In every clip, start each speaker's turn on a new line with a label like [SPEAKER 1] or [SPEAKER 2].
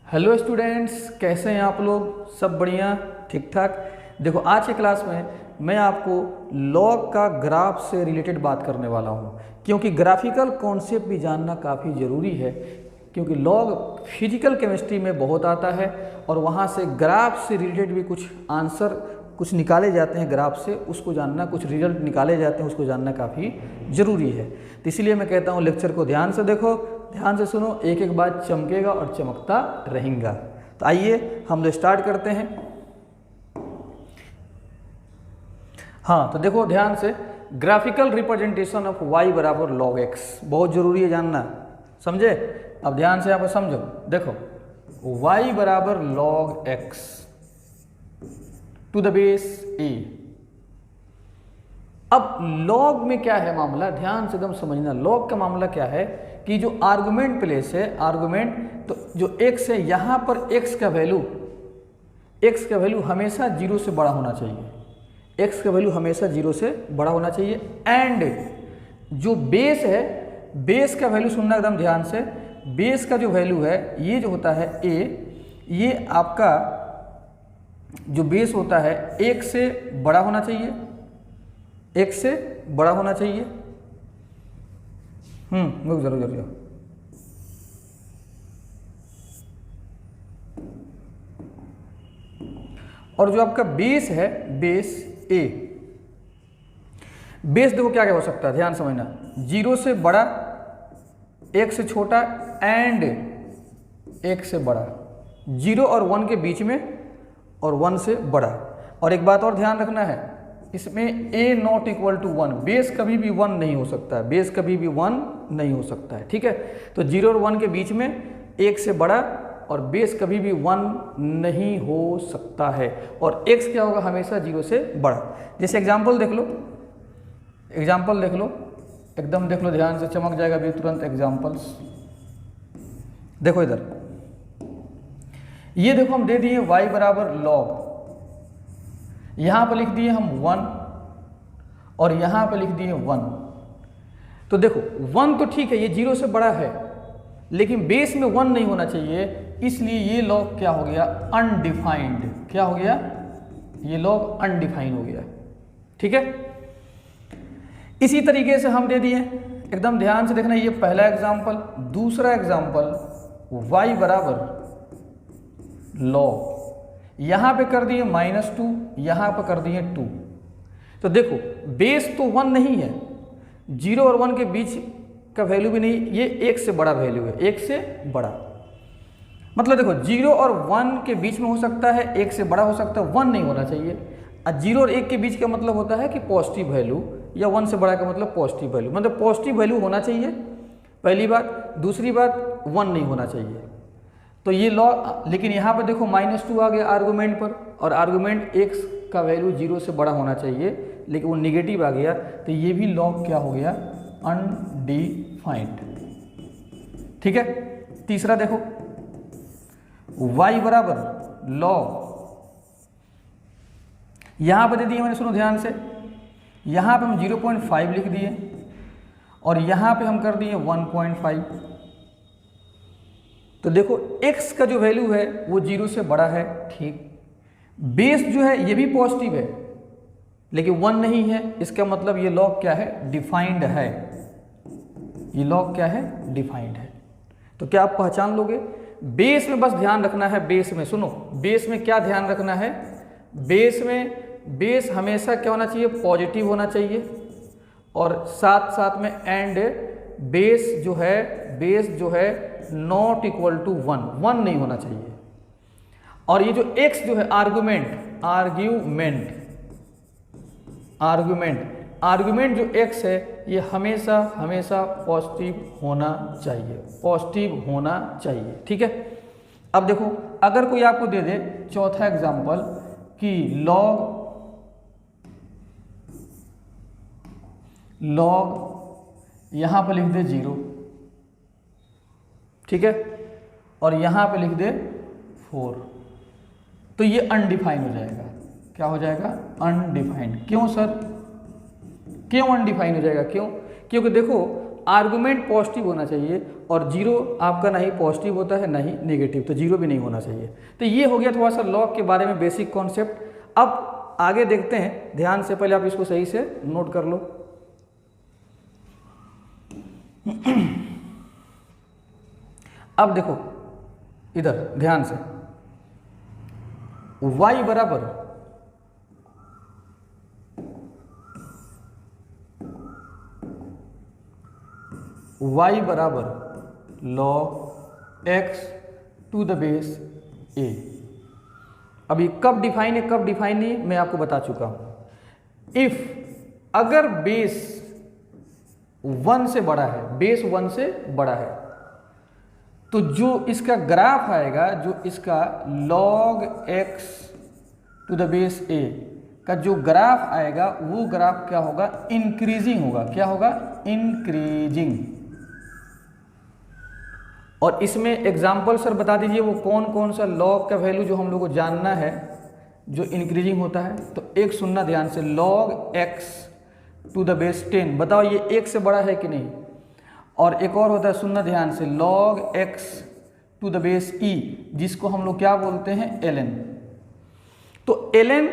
[SPEAKER 1] Hello students, कैसे हैं आप लोग? सब बढ़िया, ठीक ठाक। देखो, आज की क्लास में मैं आपको लॉग का ग्राफ से रिलेटेड बात करने वाला हूं, क्योंकि ग्राफिकल कॉन्सेप्ट भी जानना काफ़ी ज़रूरी है। क्योंकि लॉग फिजिकल केमिस्ट्री में बहुत आता है और वहां से ग्राफ से रिलेटेड भी कुछ आंसर कुछ निकाले जाते हैं। ग्राफ से उसको जानना, कुछ रिजल्ट निकाले जाते हैं, उसको जानना काफ़ी ज़रूरी है। तो इसलिए मैं कहता हूँ लेक्चर को ध्यान से देखो, ध्यान से सुनो, एक एक बात चमकेगा और चमकता रहेगा। तो आइए हम लोग स्टार्ट करते हैं। हाँ, तो देखो ध्यान से, ग्राफिकल रिप्रेजेंटेशन ऑफ y बराबर log x बहुत जरूरी है जानना, समझे? अब ध्यान से यहाँ पर समझो। देखो, y बराबर log x to the base a। अब log में क्या है मामला, ध्यान से एकदम समझना। log का मामला क्या है कि जो आर्गुमेंट प्लेस है, आर्गुमेंट तो जो x है, यहाँ पर x का वैल्यू हमेशा 0 से बड़ा होना चाहिए। x का वैल्यू हमेशा 0 से बड़ा होना चाहिए। एंड जो बेस है, बेस का वैल्यू सुनना एकदम ध्यान से। बेस का जो वैल्यू है, ये जो होता है a, ये आपका जो बेस होता है 1 से बड़ा होना चाहिए, 1 से बड़ा होना चाहिए। जरूर और जो आपका बेस है, बेस a, बेस देखो क्या क्या हो सकता है, ध्यान समझना। 0 से बड़ा, 1 से छोटा एंड 1 से बड़ा, 0 और 1 के बीच में और 1 से बड़ा। और एक बात और ध्यान रखना है, इसमें a not equal to 1, base कभी भी 1 नहीं हो सकता है, बेस कभी भी 1 नहीं हो सकता है, ठीक है? तो 0 और 1 के बीच में 1 से बड़ा और बेस कभी भी 1 नहीं हो सकता है। और x क्या होगा, हमेशा 0 से बड़ा। जैसे एग्जाम्पल देख लो, एग्जाम्पल देख लो, एकदम देख लो, ध्यान से चमक जाएगा अभी तुरंत एग्जाम्पल्स। देखो इधर, ये देखो हम दे दिए y बराबर log, यहां पर लिख दिए हम 1 और यहां पर लिख दिए 1। तो देखो 1 तो ठीक है, ये 0 से बड़ा है, लेकिन बेस में 1 नहीं होना चाहिए, इसलिए ये log क्या हो गया, अनडिफाइंड। क्या हो गया, ये log अनडिफाइंड हो गया, ठीक है? इसी तरीके से हम दे दिए, एकदम ध्यान से देखना, ये पहला एग्जांपल। दूसरा एग्जांपल, y बराबर log, यहां पे कर दिए -2, यहां पे कर दिए 2। तो देखो बेस तो 1 नहीं है, 0 और 1 के बीच का वैल्यू भी नहीं, ये 1 से बड़ा वैल्यू है, 1 से बड़ा। मतलब देखो 0 और 1 के बीच में हो सकता है, 1 से बड़ा हो सकता है, 1 नहीं होना चाहिए। और 0 और 1 के बीच का मतलब होता है कि पॉजिटिव वैल्यू, या 1 से बड़ा का मतलब पॉजिटिव वैल्यू, मतलब पॉजिटिव वैल्यू होना चाहिए, पहली बात। दूसरी बात, 1 नहीं होना चाहिए। तो ये लॉग, लेकिन यहाँ पर देखो -2 आ गया आर्गुमेंट पर, और आर्गुमेंट x का वैल्यू 0 से बड़ा होना चाहिए, लेकिन वो निगेटिव आ गया, तो ये भी लॉग क्या हो गया, अनडिफाइंड, ठीक है? तीसरा देखो, y बराबर log, यहां पर दे दिए मैंने, सुनो ध्यान से, यहां पे हम 0.5 लिख दिए और यहां पे हम कर दिए 1.5। तो देखो x का जो वैल्यू है वो 0 से बड़ा है, ठीक। बेस जो है ये भी पॉजिटिव है, लेकिन 1 नहीं है, इसका मतलब ये लॉग क्या है, डिफाइंड है। ये लॉग क्या है, डिफाइंड है। तो क्या आप पहचान लोगे? बेस में बस ध्यान रखना है, बेस में सुनो, बेस में क्या ध्यान रखना है, बेस में, बेस हमेशा क्या होना चाहिए, पॉजिटिव होना चाहिए, और साथ साथ में एंड बेस जो है नॉट इक्वल टू 1 नहीं होना चाहिए। और ये जो x जो है, आर्गुमेंट जो x है, ये हमेशा पॉजिटिव होना चाहिए, ठीक है? अब देखो, अगर कोई आपको दे दे चौथा एग्जांपल कि log यहां पर लिख दे 0, ठीक है, और यहां पे लिख दे 4, तो ये अनडिफाइंड हो जाएगा। क्या हो जाएगा, अनडिफाइंड। क्यों सर, क्यों अनडिफाइंड हो जाएगा, क्यों? क्योंकि देखो आर्गुमेंट पॉजिटिव होना चाहिए और जीरो आपका ना ही पॉजिटिव होता है ना ही नेगेटिव, तो जीरो भी नहीं होना चाहिए। तो ये हो गया थोड़ा सा लॉग के बारे में बेसिक कॉन्सेप्ट। अब आगे देखते हैं, ध्यान से पहले आप इसको सही से नोट कर लो। अब देखो इधर ध्यान से, y बराबर log x to the base a। अभी कब डिफाइन है कब डिफाइन नहीं मैं आपको बता चुका हूं। इफ अगर बेस 1 से बड़ा है, बेस 1 से बड़ा है, तो जो इसका ग्राफ आएगा, जो इसका log x to the base a का जो ग्राफ आएगा, वो ग्राफ क्या होगा, इंक्रीजिंग होगा। क्या होगा, इंक्रीजिंग। और इसमें एग्जाम्पल सर बता दीजिए वो कौन कौन सा लॉग का वैल्यू जो हम लोग को जानना है जो इंक्रीजिंग होता है। तो एक सुनना ध्यान से, log x to the base 10, बताओ ये 1 से बड़ा है कि नहीं। और एक और होता है, सुनना ध्यान से, log x to the base e, जिसको हम लोग क्या बोलते हैं, ln। तो ln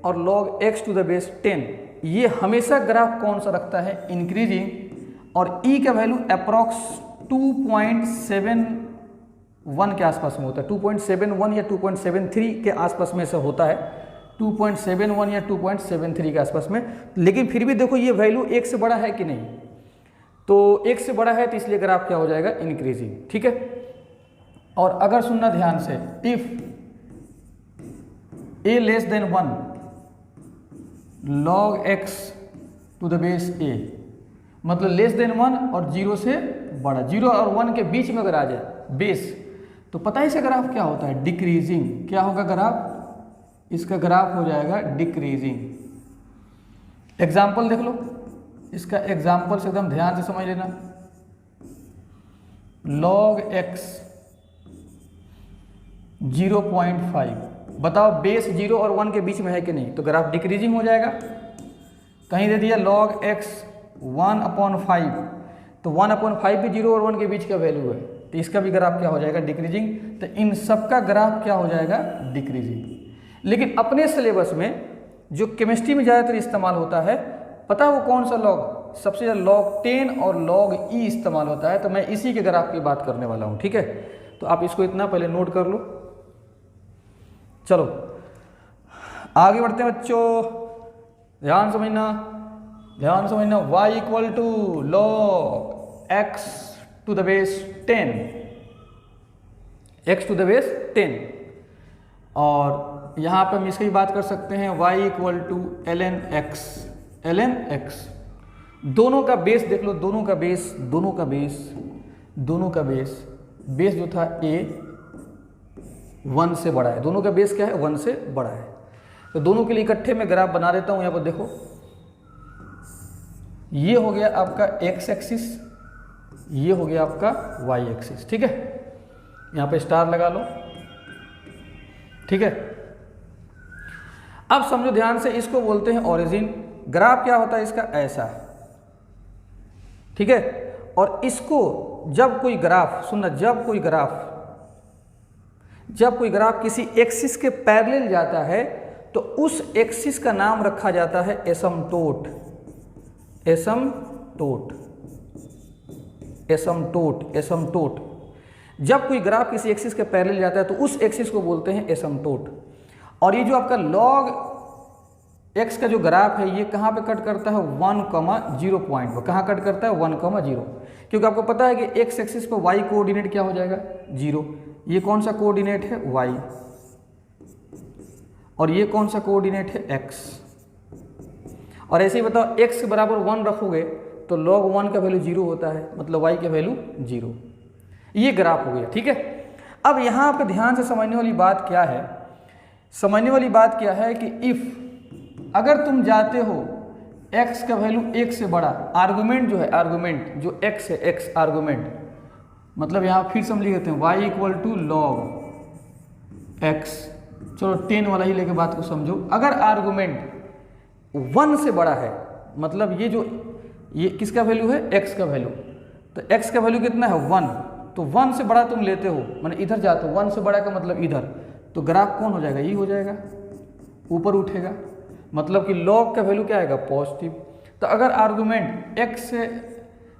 [SPEAKER 1] और log x to the base 10 ये हमेशा ग्राफ कौन सा रखता है, इंक्रीजिंग। और e का वैल्यू अप्रॉक्स 2.71 के आसपास में होता है, 2.71 या 2.73 के आसपास में से होता है, 2.71 या 2.73 के आसपास में। लेकिन फिर भी देखो ये वैल्यू 1 से बड़ा है कि नहीं, तो 1 से बड़ा है तो इसलिए ग्राफ क्या हो जाएगा, इंक्रीजिंग। ठीक है। और अगर सुनना ध्यान से, if a less than 1 log x to the base a, मतलब लेस देन 1 और 0 से बड़ा, 0 और 1 के बीच में अगर आ जाए बेस, तो पता है इसका ग्राफ क्या होता है, डिक्रीजिंग। क्या होगा ग्राफ, इसका ग्राफ हो जाएगा डिक्रीजिंग। एग्जाम्पल देख लो, इसका एग्जाम्पल से एकदम ध्यान से समझ लेना। log x 0.5, बताओ बेस 0 और 1 के बीच में है कि नहीं, तो ग्राफ डिक्रीजिंग हो जाएगा। कहीं दे दिया log x 1/5, तो 1/5 भी 0 और 1 के बीच का वैल्यू है, तो इसका भी ग्राफ क्या हो जाएगा, डिक्रीजिंग। तो इन सब का ग्राफ क्या हो जाएगा, डिक्रीजिंग। लेकिन अपने सिलेबस में जो केमिस्ट्री में ज़्यादातर इस्तेमाल होता है, पता है वो कौन सा लॉग, सबसे ज़्यादा log 10 और log e इस्तेमाल होता है। तो मैं इसी के ग्राफ की बात करने वाला हूँ। ठीक है, तो आप इसको इतना पहले नोट कर लो। चलो आगे बढ़ते हैं बच्चों, ध्यान समझना, ध्यान समझना। y equal to log x to the base 10, x to the base 10। और यहाँ पे हम इसकी बात कर सकते हैं, y equal to ln x, ln x। दोनों का बेस देख लो, दोनों का बेस, दोनों का बेस, दोनों का बेस, बेस जो था a 1 से बड़ा है, दोनों का बेस क्या है, 1 से बड़ा है। तो दोनों के लिए इकट्ठे में ग्राफ बना देता हूँ। यहाँ पर देखो, ये हो गया आपका x एक्सिस, ये हो गया आपका y एक्सिस। ठीक है, यहाँ पे स्टार लगा लो। ठीक है, अब समझो ध्यान से, इसको बोलते हैं ओरिजिन। ग्राफ क्या होता है इसका, ऐसा। ठीक है, और इसको जब कोई ग्राफ, सुनना, जब कोई ग्राफ किसी एक्सिस के पैरेलल जाता है तो उस एक्सिस का नाम रखा जाता है एसिम्पटोट। एसिम्पटोट, एसिम्पटोट, एसिम्पटोट। जब कोई ग्राफ किसी एक्सिस के पैरेलल जाता है तो उस एक्सिस को बोलते हैं एसिम्पटोट। और ये जो आपका log x का जो ग्राफ है, ये कहाँ पे कट करता है, 1,0 पॉइंट पर। कहाँ कट करता है, 1,0, क्योंकि आपको पता है कि x एक्सिस पर y कोऑर्डिनेट क्या हो जाएगा, 0। ये कौन सा कोऑर्डिनेट है, y, और ये कौन सा कोऑर्डिनेट है, x। और ऐसे ही बताओ, x के बराबर 1 रखोगे तो log 1 का वैल्यू 0 होता है, मतलब y का वैल्यू 0। ये ग्राफ हो गया। ठीक है, अब यहाँ पे ध्यान से समझने वाली बात क्या है, समझने वाली बात क्या है कि इफ अगर तुम जाते हो x का वैल्यू 1 से बड़ा, आर्गुमेंट जो है, आर्गुमेंट जो x है, x आर्गुमेंट, मतलब यहाँ फिर से हम लिख देते हैं y equal to log x। चलो 10 वाला ही लेके बात को समझो। अगर आर्गुमेंट 1 से बड़ा है, मतलब ये जो, ये किसका वैल्यू है, x का वैल्यू, तो x का वैल्यू कितना है 1, तो 1 से बड़ा तुम लेते हो, मैंने इधर जाते हो, 1 से बड़ा का मतलब इधर, तो ग्राफ कौन हो जाएगा, ये हो जाएगा, ऊपर उठेगा, मतलब कि log का वैल्यू क्या आएगा पॉजिटिव। तो अगर आर्गुमेंट x से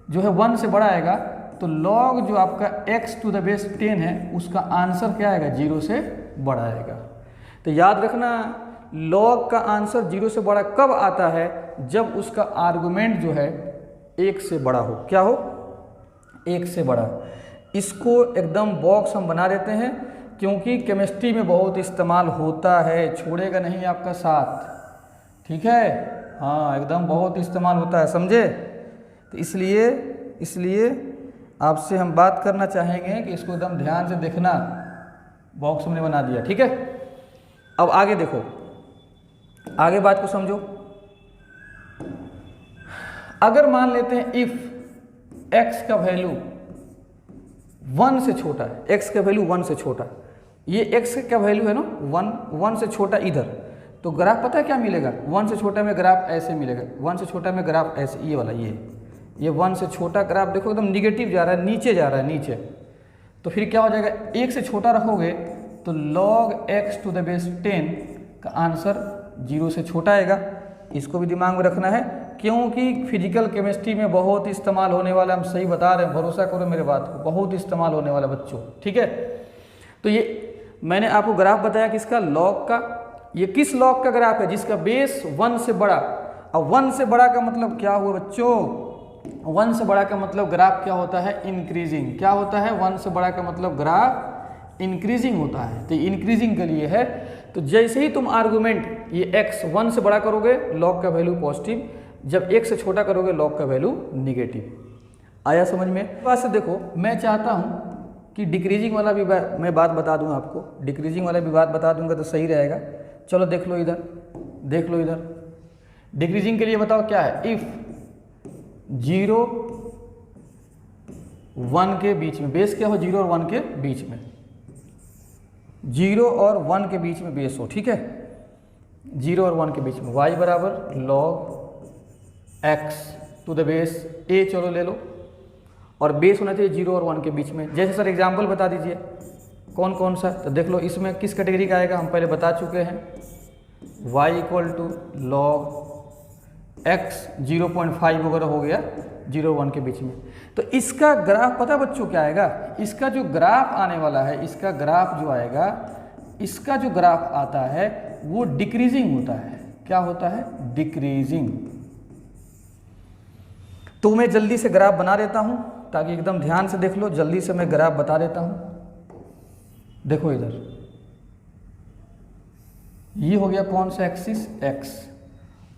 [SPEAKER 1] जो है 1 से बड़ा आएगा तो log जो आपका x टू द बेस 10 है उसका आंसर क्या आएगा 0 से बड़ा आएगा। तो याद रखना log का आंसर 0 से बड़ा कब आता है, जब उसका आर्गुमेंट जो है 1 से बड़ा हो, क्या हो 1 से बड़ा। इसको एकदम बॉक्स हम बना देते हैं क्योंकि केमिस्ट्री में बहुत इस्तेमाल होता है, छोड़ेगा नहीं आपका साथ, ठीक है, हाँ एकदम बहुत इस्तेमाल होता है, समझे। तो इसलिए आपसे हम बात करना चाहेंगे कि इसको एकदम ध्यान से देखना, बॉक्स हमने बना दिया, ठीक है। अब आगे देखो, आगे बात को समझो। अगर मान लेते हैं इफ x का वैल्यू 1 से छोटा है, x का वैल्यू 1 से छोटा, ये x का वैल्यू है ना 1 से छोटा इधर, तो ग्राफ पता है क्या मिलेगा, 1 से छोटा में ग्राफ ऐसे मिलेगा, 1 से छोटा में ग्राफ ऐसे, ये वाला ये 1 से छोटा ग्राफ देखो एकदम निगेटिव जा रहा है, नीचे जा रहा है, नीचे। तो फिर क्या हो जाएगा, 1 से छोटा रखोगे तो log x to the base 10 का आंसर 0 से छोटा आएगा। इसको भी दिमाग में रखना है क्योंकि फिजिकल केमिस्ट्री में बहुत इस्तेमाल होने वाला, हम सही बता रहे हैं, भरोसा करो मेरे बात को, बहुत इस्तेमाल होने वाला बच्चों, ठीक है। तो ये मैंने आपको ग्राफ बताया किसका, log का। ये किस log का ग्राफ है, जिसका बेस 1 से बड़ा। अब 1 से बड़ा का मतलब क्या हुआ बच्चों, 1 से बड़ा का मतलब ग्राफ क्या होता है, इंक्रीजिंग। क्या होता है, 1 से बड़ा का मतलब ग्राफ इंक्रीजिंग होता है, तो इंक्रीजिंग के लिए है। तो जैसे ही तुम आर्गुमेंट ये x 1 से बड़ा करोगे log का वैल्यू पॉजिटिव, जब 1 से छोटा करोगे log का वैल्यू निगेटिव। आया समझ में। बात से देखो, मैं चाहता हूँ कि डिक्रीजिंग वाला भी मैं बात बता दूँ आपको, डिक्रीजिंग वाला भी बात बता दूंगा तो सही रहेगा। चलो देख लो इधर, देख लो इधर, डिक्रीजिंग के लिए बताओ क्या है, इफ 0 1 के बीच में, बेस क्या हो 0 और 1 के बीच में, 0 और 1 के बीच में बेस हो, ठीक है, 0 और 1 के बीच में, y बराबर log x to the base a, चलो ले लो, और बेस होना चाहिए 0 और 1 के बीच में। जैसे सर एग्जाम्पल बता दीजिए कौन कौन सा, तो देख लो इसमें किस कैटेगरी का आएगा, हम पहले बता चुके हैं, y equal to log x 0.5 वगैरह हो गया 0 1 के बीच में। तो इसका ग्राफ पता बच्चों क्या आएगा, इसका जो ग्राफ आने वाला है, इसका ग्राफ जो आएगा, इसका जो ग्राफ आता है वो डिक्रीजिंग होता है। क्या होता है, डिक्रीजिंग। तो मैं जल्दी से ग्राफ बना देता हूं ताकि एकदम ध्यान से देख लो, जल्दी से मैं ग्राफ बता देता हूं। देखो इधर, ये हो गया कौन सा एक्सिस x,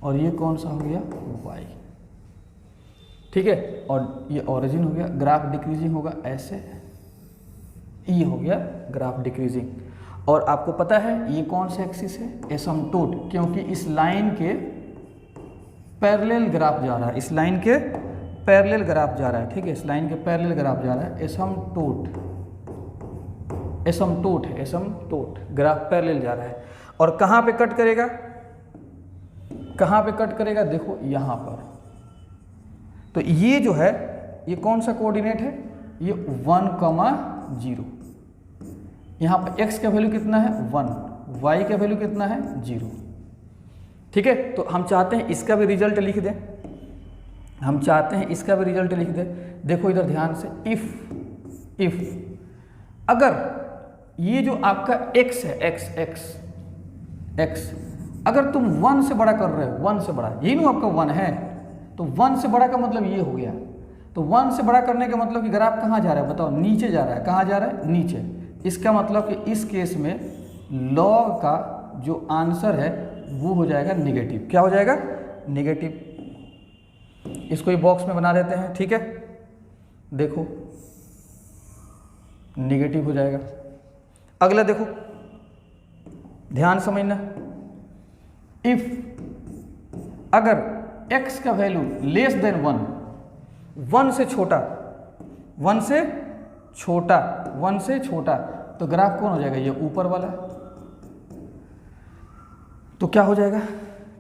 [SPEAKER 1] और ये कौन सा हो गया y, ठीक है, और ये ओरिजिन हो गया, ग्राफ डिक्रीजिंग होगा ऐसे, ये हो गया ग्राफ डिक्रीजिंग। और आपको पता है ये कौन सा एक्सिस है, एसिम्प्टोट, क्योंकि इस लाइन के पैरेलल ग्राफ जा रहा है, इस लाइन के पैरेलल ग्राफ जा रहा है, ठीक है, इस लाइन के पैरेलल ग्राफ जा रहा है, एसिम्प्टोट, एसिम्प्टोट है, एसिम्प्टोट, ग्राफ पैरेलल जा रहा है। और कहाँ पे कट करेगा, कहाँ पे कट करेगा, देखो यहाँ पर। तो ये जो है ये कौन सा कोऑर्डिनेट है, ये 1,0। यहाँ पर x का वैल्यू कितना है 1, y का वैल्यू कितना है 0, ठीक है। तो हम चाहते हैं इसका भी रिजल्ट लिख दें, हम चाहते हैं इसका भी रिजल्ट लिख दें। देखो इधर ध्यान से, इफ अगर ये जो आपका x है, x अगर तुम 1 से बड़ा कर रहे हो, 1 से बड़ा, ये ना आपका 1 है, तो 1 से बड़ा का मतलब ये हो गया। तो 1 से बड़ा करने का मतलब कि ग्राफ कहाँ जा रहा है बताओ, नीचे जा रहा है, कहाँ जा रहा है, नीचे। इसका मतलब कि इस केस में log का जो आंसर है वो हो जाएगा निगेटिव। क्या हो जाएगा, निगेटिव। इसको ही बॉक्स में बना देते हैं, ठीक है, देखो निगेटिव हो जाएगा। अगला देखो, ध्यान समझना, इफ अगर x का वैल्यू लेस देन 1 से छोटा, 1 से छोटा, तो ग्राफ कौन हो जाएगा, ये ऊपर वाला। तो क्या हो जाएगा,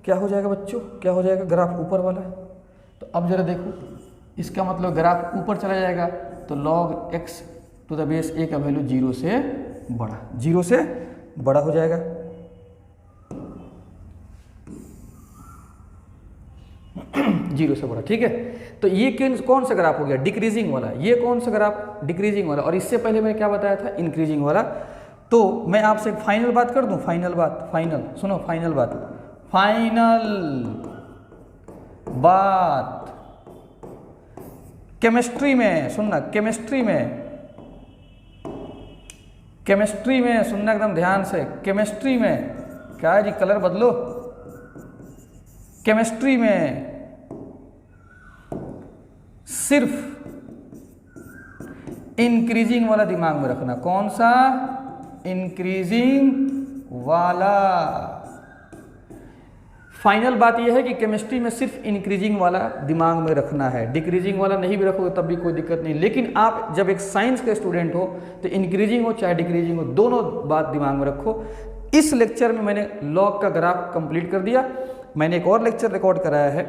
[SPEAKER 1] क्या हो जाएगा बच्चों, क्या हो जाएगा, ग्राफ ऊपर वाला। तो अब जरा देखो, इसका मतलब ग्राफ ऊपर चला जाएगा, तो log x to the base a का वैल्यू 0 से बड़ा, 0 से बड़ा हो जाएगा। जीरो से बड़ा, ठीक है। तो ये कौन सा ग्राफ हो गया? डिक्रीजिंग वाला। ये कौन सा ग्राफ? डिक्रीजिंग वाला। और इससे पहले मैंने क्या बताया था? इंक्रीजिंग वाला। तो मैं आपसे एक फाइनल बात कर दूं, फाइनल बात, फाइनल सुनो, फाइनल बात, फाइनल बात केमिस्ट्री में सुनना, केमिस्ट्री में सुनना एकदम ध्यान से। केमिस्ट्री में क्या है जी? कलर बदलो। केमिस्ट्री में सिर्फ इंक्रीजिंग वाला दिमाग में रखना। कौन सा? इंक्रीजिंग वाला। फाइनल बात यह है कि केमिस्ट्री में सिर्फ इंक्रीजिंग वाला दिमाग में रखना है, डिक्रीजिंग वाला नहीं भी रखोगे तब भी कोई दिक्कत नहीं। लेकिन आप जब एक साइंस के स्टूडेंट हो तो इंक्रीजिंग हो चाहे डिक्रीजिंग हो, दोनों बात दिमाग में रखो। इस लेक्चर में मैंने लॉग का ग्राफ कंप्लीट कर दिया। मैंने एक और लेक्चर रिकॉर्ड कराया है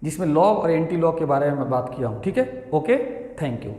[SPEAKER 1] जिसमें लॉग और एंटी लॉग के बारे में मैं बात किया हूँ, ठीक है। Okay, thank you.